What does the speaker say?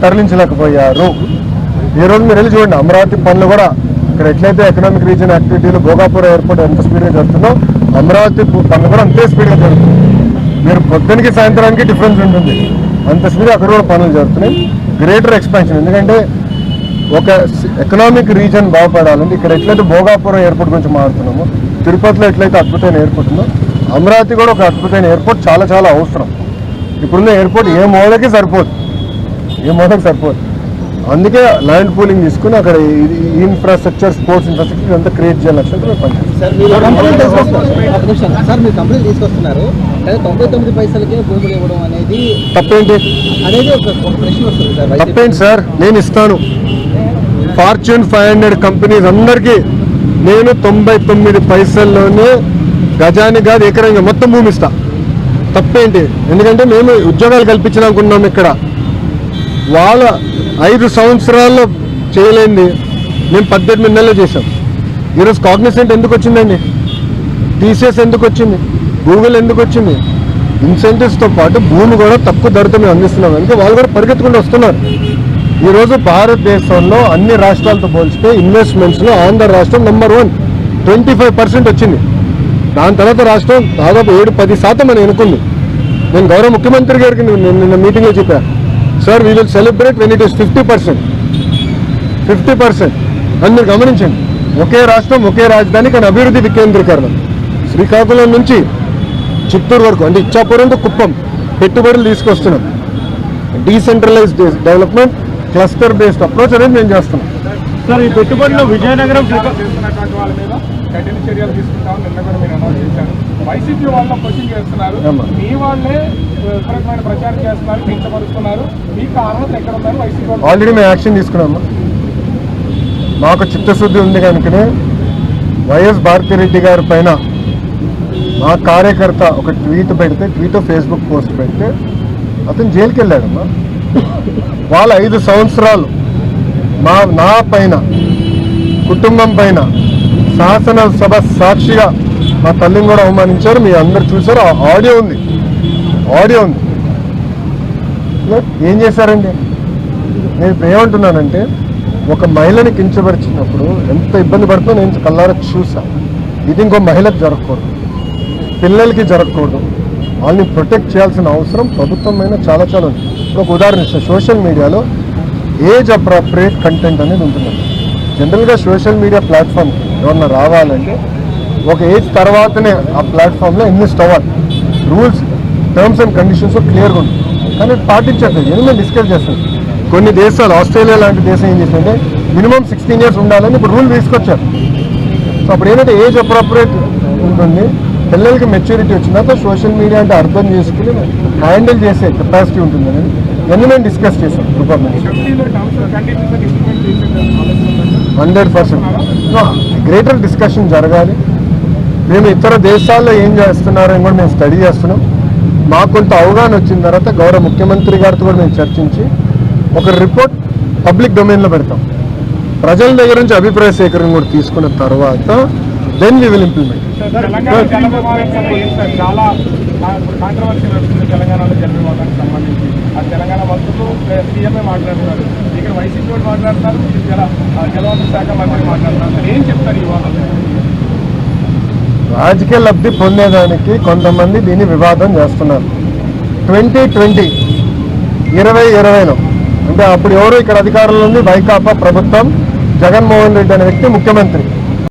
తరలించలేకపోయారు. ఈ రోజు మీరు వెళ్ళి చూడండి, అమరావతి పనులు కూడా ఇక్కడ ఎట్లయితే ఎకనామిక్ రీజన్ యాక్టివిటీలు భోగాపురం ఎయిర్పోర్ట్ ఎంత స్పీడ్గా జరుగుతుందో అమరావతి పనులు కూడా అంతే స్పీడ్గా జరుగుతుంది. మీరు పొద్దునకి సాయంత్రానికి డిఫరెన్స్ ఉంటుంది, అంత స్పీడ్ అక్కడ కూడా పనులు జరుగుతున్నాయి. గ్రేటర్ ఎక్స్పాన్షన్, ఎందుకంటే ఒక ఎకనామిక్ రీజన్ బాగుపడాలంటే ఇక్కడ ఎట్లయితే భోగాపురం ఎయిర్పోర్ట్ గురించి మాట్లాడుతున్నామో, తిరుపతిలో ఎట్లయితే అద్భుతమైన ఎయిర్పోర్ట్ ఉందో అమరావతి కూడా ఒక అద్భుతమైన ఎయిర్పోర్ట్ చాలా చాలా అవసరం. ఇప్పుడున్న ఎయిర్పోర్ట్ ఏ మూలకి సరిపోదు. అందుకే ల్యాండ్ పూలింగ్ తీసుకుని అక్కడ ఇన్ఫ్రాస్ట్రక్చర్, స్పోర్ట్స్ ఇన్ఫ్రాస్ట్రక్చర్ అంతా క్రియేట్ చేయాలని లక్ష్యంతో పనిచేస్తారు. తప్పేంటి సార్? నేను ఇస్తాను. ఫార్చ్యూన్ 500 కంపెనీస్ అందరికీ నేను 99 పైసల్లోనే గజానికి కాదు ఎకరంగా మొత్తం భూమి ఇస్తా. తప్పేంటి? ఎందుకంటే మేము ఉద్యోగాలు కల్పించాలనుకున్నాం. ఇక్కడ వాళ్ళ 5 సంవత్సరాల్లో చేయలేంది మేము 18 నెలలు చేశాం. ఈరోజు కాగ్నిసెంట్ ఎందుకు వచ్చిందండి? టీసీఎస్ ఎందుకు వచ్చింది? గూగుల్ ఎందుకు వచ్చింది? ఇన్సెంటివ్స్తో పాటు భూమి కూడా తక్కువ ధరతో మేము అందిస్తున్నాం. అందుకే వాళ్ళు కూడా పరిగెత్తుకుంటూ వస్తున్నారు. ఈరోజు భారతదేశంలో అన్ని రాష్ట్రాలతో పోల్చితే ఇన్వెస్ట్మెంట్స్లో ఆంధ్ర రాష్ట్రం నెంబర్ 1, 25% వచ్చింది. దాని తర్వాత రాష్ట్రం దాదాపు 7-10% అని అనుకుంది. నేను గౌరవ ముఖ్యమంత్రి గారికి నిన్న మీటింగ్లో చెప్పాను, sir we will celebrate when it is 50%. అని మీరు గమనించండి. ఒకే రాష్ట్రం, ఒకే రాజధాని, కానీ అభివృద్ధి వికేంద్రీకరణ. శ్రీకాకుళం నుంచి చిత్తూరు వరకు, అంటే ఇచ్చాపురం టు కుప్పం పెట్టుబడులు తీసుకొస్తున్నాం. Decentralised development, cluster based approach అనేది మేము చేస్తున్నాం. సార్, ఈ పెట్టుబడిలో విజయనగరం చేస్తున్నటువంటి వాళ్ళ మీద కఠిన చర్యలు తీసుకుంటామని నిన్న కూడా మీరు అనౌన్స్ చేశారు. వైసీపీ వాళ్ళ క్వశ్చన్ చేస్తున్నారు, మీ వాళ్ళే విపరీతమైన ప్రచారం చేస్తున్నారు, కించపరుస్తున్నారు, మీకు అర్హత ఎక్కడ ఉందని వైసీపీ వాళ్ళు. ఆల్రెడీ మేము యాక్షన్ తీసుకున్నాము. మాకు చిత్తశుద్ధి ఉంది కనుకనే వైఎస్ భారతిరెడ్డి గారి పైన మా కార్యకర్త ఒక ట్వీట్ పెడితే, ఫేస్బుక్ పోస్ట్ పెడితే అతను జైలుకి వెళ్ళాడమ్మా. వాళ్ళ 5 సంవత్సరాలు నా పైన, కుటుంబం పైన శాసనసభ సాక్షిగా మా తల్లిని కూడా అవమానించారు. మీ అందరు చూసారు, ఆడియో ఉంది. ఏం చేశారండి? నేను ఇప్పుడు ఏమంటున్నానంటే, ఒక మహిళని కించపరిచినప్పుడు ఎంత ఇబ్బంది పడుతుందో నేను కళ్ళారా చూసా. ఇది ఇంకో మహిళకు జరగకూడదు, పిల్లలకి జరగకూడదు. వాళ్ళని ప్రొటెక్ట్ చేయాల్సిన అవసరం ప్రభుత్వం మీద చాలా ఉంది. ఒక ఉదాహరణ ఇస్తే, సోషల్ మీడియాలో ఏజ్ అప్రాప్రియేట్ కంటెంట్ అనేది ఉంటుంది. జనరల్గా సోషల్ మీడియా ప్లాట్ఫామ్ ఎవరన్నా రావాలంటే ఒక ఏజ్ తర్వాతనే ఆ ప్లాట్ఫామ్లో ఇన్వెస్ట్ అవ్వాలి. రూల్స్, టర్మ్స్ అండ్ కండిషన్స్ క్లియర్గా ఉంటుంది. కానీ పాటించట్లేదు. నేను మేము డిస్కస్ చేస్తాను. కొన్ని దేశాలు, ఆస్ట్రేలియా లాంటి దేశం ఏం చేసిందంటే మినిమం 16 years ఉండాలని ఇప్పుడు రూల్ తీసుకొచ్చారు. సో అప్పుడు ఏంటంటే ఏజ్ అప్రాప్రియేట్ ఉంటుంది. పిల్లలకి మెచ్యూరిటీ వచ్చిన తర్వాత సోషల్ మీడియా అంటే అర్థం చేసుకుని హ్యాండిల్ చేసే కెపాసిటీ ఉంటుంది అనేది ఇవన్నీ మేము డిస్కస్ చేసాం. 100% గ్రేటర్ డిస్కషన్ జరగాలి. మేము ఇతర దేశాల్లో ఏం చేస్తున్నారని కూడా మేము స్టడీ చేస్తున్నాం. మాకు కొంత అవగాహన వచ్చిన తర్వాత గౌరవ ముఖ్యమంత్రి గారితో కూడా మేము చర్చించి ఒక రిపోర్ట్ పబ్లిక్ డొమైన్లో పెడతాం. ప్రజల దగ్గర నుంచి అభిప్రాయ సేకరణ కూడా తీసుకున్న తర్వాత దెన్ వీ విల్ ఇంప్లిమెంట్. చాలా కాంట్రవర్సీ నడుస్తుంది తెలంగాణలో జల వివాదానికి సంబంధించి. ఆ తెలంగాణ మంత్రులు సీఎంఏ మాట్లాడుతున్నారు, ఇక్కడ వైసీపీ వాళ్ళు మాట్లాడుతున్నారు, జలవనరుల శాఖ మంత్రి మాట్లాడుతున్నారు. ఏం చెప్తారు ఈ వివాదం? రాజకీయ లబ్ధి పొందేదానికి కొంతమంది దీన్ని వివాదం చేస్తున్నారు. 2020లో అంటే అప్పుడు ఎవరు ఇక్కడ అధికారంలో ఉంది? వైకాపా ప్రభుత్వం, జగన్మోహన్ రెడ్డి అనే వ్యక్తి ముఖ్యమంత్రి.